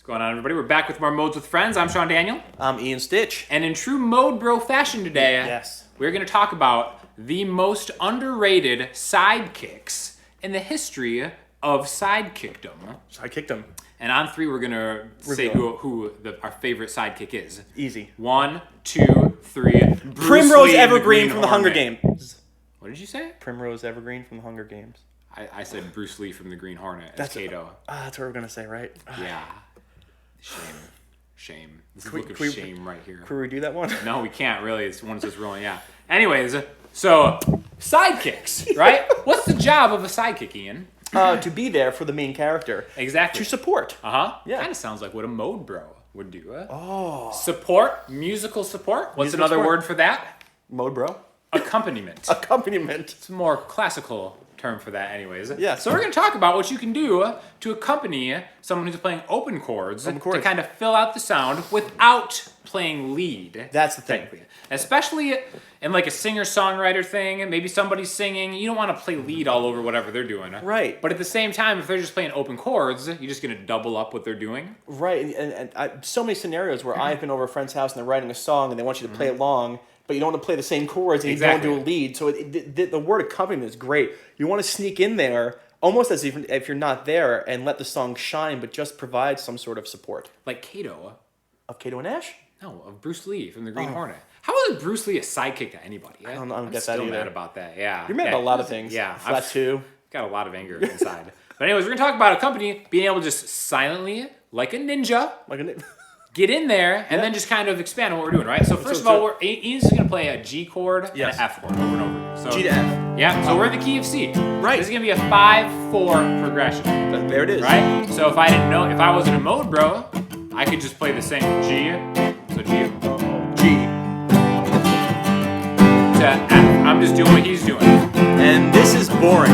going on, everybody? We're back with more Modes with Friends. I'm Sean Daniel. I'm Ian Stitch. And in true Mode Bro fashion today, yes, we're going to talk about the most underrated sidekicks in the history of sidekickdom. Sidekickdom. And on three, we're going to say who our favorite sidekick is. Easy. 1, 2, 3. Primrose Evergreen from the Hunger Games. What did you say? Primrose Evergreen from the Hunger Games. I said Bruce Lee from the Green Hornet as Kato. That's what we're going to say, right? Yeah. Shame. This is a look of shame right here. Can we do that one? No, we can't really. It's one that's just rolling. Yeah. Anyways, so sidekicks, right? What's the job of a sidekick, Ian? To be there for the main character. Exactly. To support. Yeah. Kind of sounds like what a mode bro would do. Support, musical support. What's another word for that? Mode bro. Accompaniment. Accompaniment. It's a more classical term for that anyways. Yeah. So we're going to talk about what you can do to accompany someone who's playing open chords to kind of fill out the sound without playing lead. That's the thing. Especially in like a singer-songwriter thing, maybe somebody's singing, you don't want to play lead all over whatever they're doing. Right. But at the same time, if they're just playing open chords, you're just going to double up what they're doing. Right. And so many scenarios where I've been over a friend's house and they're writing a song and they want you to play along, but you don't want to play the same chords and you don't do a lead. So the word accompaniment is great. You want to sneak in there almost as if you're not there and let the song shine, but just provide some sort of support. Like Kato. Of Kato and Ash? No, of Bruce Lee from the Green Hornet. How is Bruce Lee a sidekick to anybody? I'm still mad about that. Yeah. You're mad about a lot of things. Yeah. Flat two. Got a lot of anger inside. But anyways, we're going to talk about accompany, being able to just silently, like a ninja, get in there and then just kind of expand on what we're doing, right? So first of all, Ian's going to play a G chord and an F chord over and over. So, G to F. Yeah, so we're in the key of C. Right. This is going to be a 5-4 progression. There it is. Right? So if I wasn't a mode bro, I could just play the same G. So G to F. I'm just doing what he's doing. And this is boring.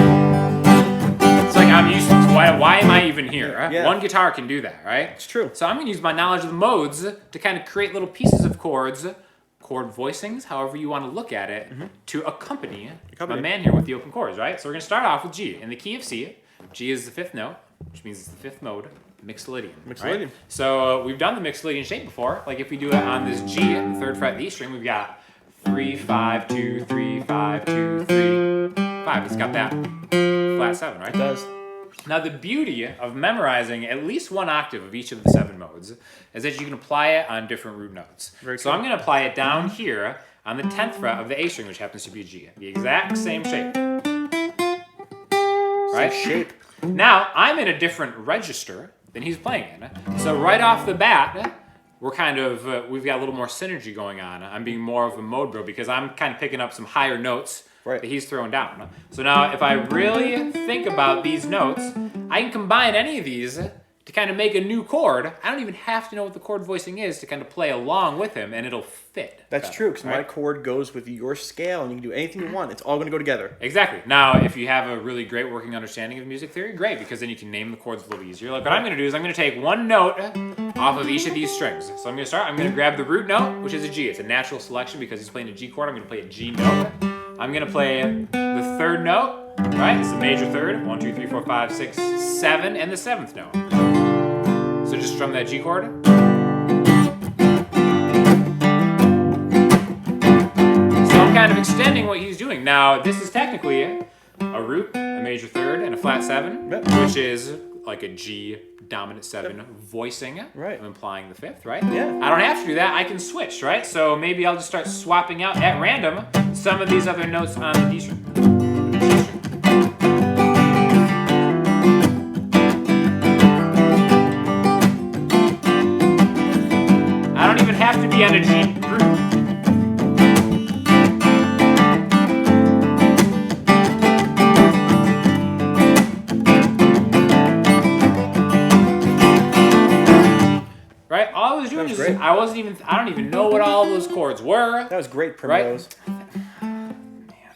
It's like I'm used to why am I even here? Right? Yeah. One guitar can do that, right? It's true. So I'm going to use my knowledge of the modes to kind of create little pieces of chords, chord voicings, however you want to look at it, to accompany my man here with the open chords, right? So we're going to start off with G. In the key of C, G is the fifth note, which means it's the fifth mode, Mixolydian. Mixolydian. Right? So we've done the Mixolydian shape before. Like if we do it on this G, the third fret of the E string, we've got 3, 5, 2, 3, 5, 2, 3, 5. It's got that flat 7, right? It does. Now the beauty of memorizing at least one octave of each of the 7 modes is that you can apply it on different root notes. So I'm going to apply it down here on the 10th fret of the A string, which happens to be a G. The exact same shape. Right? Same shape. Now I'm in a different register than he's playing in. So right off the bat, we're kind of, we've got a little more synergy going on. I'm being more of a mode bro because I'm kind of picking up some higher notes that he's throwing down. So now if I really think about these notes, I can combine any of these to kind of make a new chord. I don't even have to know what the chord voicing is to kind of play along with him and it'll fit. That's true, because my chord goes with your scale and you can do anything you want. It's all going to go together. Exactly. Now, if you have a really great working understanding of music theory, great, because then you can name the chords a little easier. Like what I'm going to do is I'm going to take one note off of each of these strings. So I'm going to start, I'm going to grab the root note, which is a G. It's a natural selection because he's playing a G chord. I'm going to play a G note. I'm going to play the third note, right? It's the major third. 1, 2, 3, 4, 5, 6, 7, and the 7th note. So just strum that G chord. So I'm kind of extending what he's doing. Now, this is technically a root, a major third, and a flat 7, which is like a G dominant 7 voicing. Right. I'm implying the 5th, right? Yeah. I don't have to do that. I can switch, right? So maybe I'll just start swapping out at random some of these other notes on the D string. I don't even have to be on a G root. Right? All I was doing is I don't even know what all those chords were. That was great, Primrose. Right?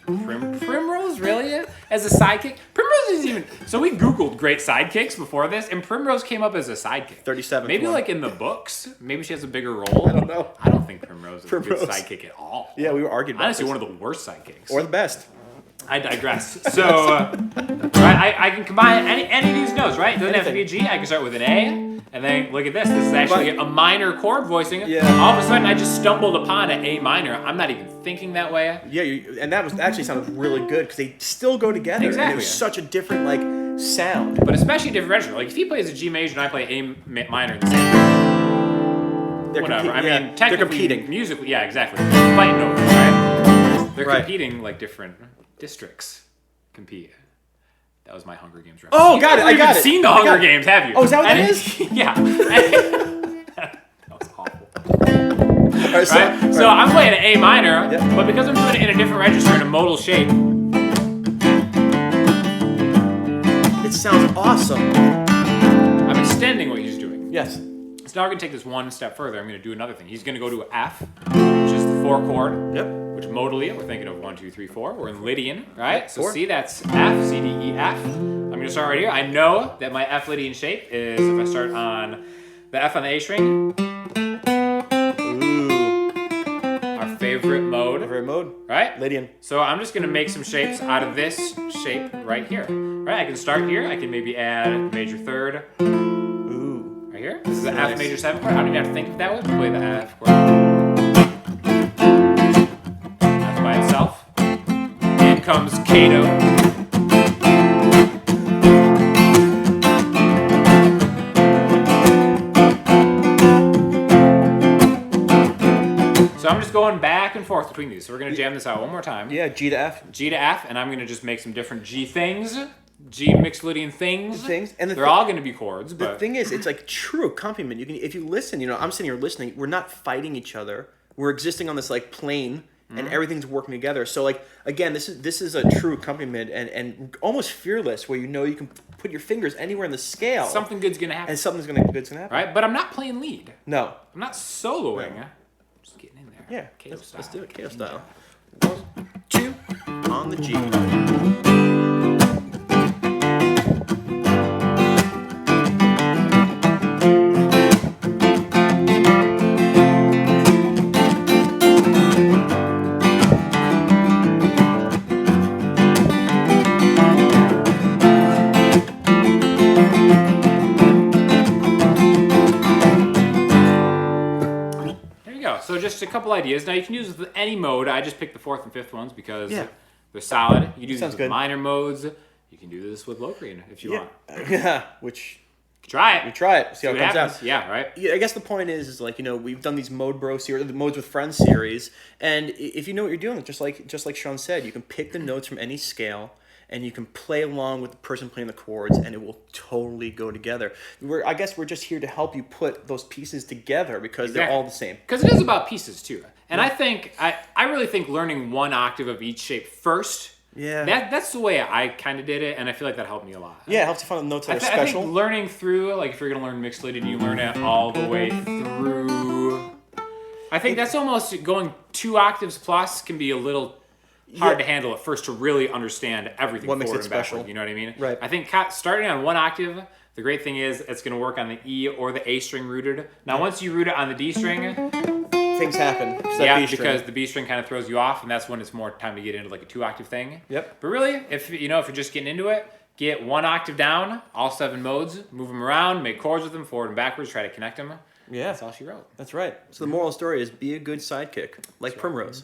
Primrose, really? As a sidekick? Primrose is even... So we Googled great sidekicks before this, and Primrose came up as a sidekick. 37th Maybe one. like in the books. Maybe she has a bigger role. I don't know. I don't think Primrose is a good sidekick at all. Yeah, we were arguing about Honestly, this. one of the worst sidekicks. Or the best. I digress. So, right, Right? I can combine any of these notes, right? It doesn't have to be a G. I can start with an A, and then look at this. This is actually a minor chord voicing. Yeah. All of a sudden, I just stumbled upon an A minor. I'm not even thinking that way. Yeah, and that was actually sounded really good because they still go together. Exactly. And it was such a different like sound. But especially different register. Like if he plays a G major and I play A minor in the same. They're Whatever. competing. I mean, technically, they're competing. musically, yeah, exactly. Fighting over, right? They're Right. competing like different districts compete. That was my Hunger Games reference. Oh, You got it, never I got even it. seen the I got Hunger it. Games, have you? Oh, is that what that And is? Yeah. That was awful. All right, Right? So I'm playing an A minor, Yep. but because I'm doing it in a different register in a modal shape, it sounds awesome. I'm extending what he's doing. Yes. So now we're going to take this one step further. I'm going to do another thing. He's going to go to an F, which is the 4 chord. Yep. Which modally, we're thinking of 1, 2, 3, 4. We're in Lydian, right? So Four. C, that's F, C, D, E, F. I'm going to start right here. I know that my F Lydian shape is, if I start on the F on the A string, Ooh. our favorite mode, Favorite mode. right? Lydian. So I'm just going to make some shapes out of this shape right here. Right? I can start here. I can maybe add major third Ooh. right here. This is the Nice. F major 7 chord. I don't even have to think of that way. Play the F chord. That's by itself. In comes Cato. So I'm just going back and forth between these. So we're going to jam this out one more time. Yeah, G to F. G to F, and I'm going to just make some different G things. G mixed Lydian things. And They're all going to be chords, The but thing is, it's like true accompaniment. You can, if you listen, I'm sitting here listening. We're not fighting each other. We're existing on this like plane, and everything's working together. So like again, this is a true accompaniment and almost fearless, where you can put your fingers anywhere in the scale, something good's going to happen. and something's good's gonna happen. Right? But I'm not playing lead. No. I'm not soloing. I'm just getting in there. Yeah. Cato Let's style. do it. Cato style. 1, 2 on the G. So just a couple ideas. Now you can use this with any mode. I just picked the 4th and 5th ones because Yeah. they're solid. You can do this Sounds with good. minor modes. You can do this with Locrian if you want. Yeah. Which Try we it. try it. See how See it what comes happens. out. Yeah, right? Yeah, I guess the point is like we've done these Mode Bro series, the Modes with Friends series, and if you know what you're doing, just like Sean said, you can pick the notes from any scale, and you can play along with the person playing the chords, and it will totally go together. I guess we're just here to help you put those pieces together because they're all the same. Because it is about pieces too. And I think I really think learning one octave of each shape first. Yeah. That's the way I kind of did it, and I feel like that helped me a lot. Yeah, it helps you find the notes that are I special. think learning through, like if you're gonna learn mixed Lydian, you learn it all the way through. I think that's almost going 2 octaves plus can be a little hard to handle at first to really understand everything What makes forward it and backward, special. you know what I mean? Right. I think starting on 1 octave, the great thing is it's going to work on the E or the A string rooted. Now once you root it on the D string, Things happen. It's that yeah, B string. because the B string kind of throws you off, and that's when it's more time to get into like a 2 octave thing. Yep. But really, if you're just getting into it, get 1 octave down, all 7 modes, move them around, make chords with them, forward and backwards, try to connect them. Yeah. That's all she wrote. That's right. So the moral of the story is be a good sidekick, like Primrose.